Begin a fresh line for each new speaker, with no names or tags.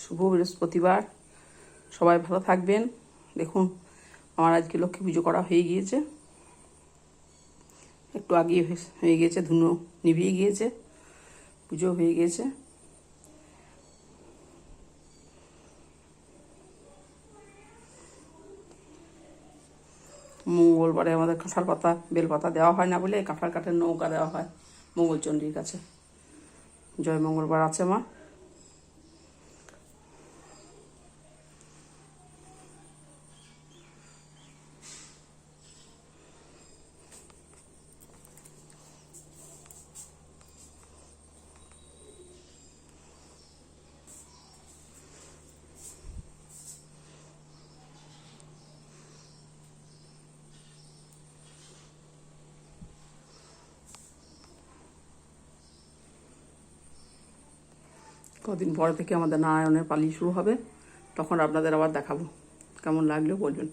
শুভ বৃহস্পতিবার। সবাই ভালো থাকবেন। দেখুন আমার আজকে লক্ষ্মী পুজো করা হয়ে গিয়েছে, একটু আগে হয়ে গিয়েছে, ধুনো নিভিয়ে গিয়েছে, পুজো হয়ে গিয়েছে। মঙ্গলবারে আমাদের কাঁঠাল পাতা বেলপাতা দেওয়া হয় না বলে কাঁঠাল কাঠের নৌকা দেওয়া হয় মঙ্গলচণ্ডীর কাছে। জয় মঙ্গলবার আছে মা। কদিন পরে থেকে আমাদের নারায়ণের পালি শুরু হবে, তখন আপনাদের আবার দেখাবো। কেমন লাগলো বলবেন।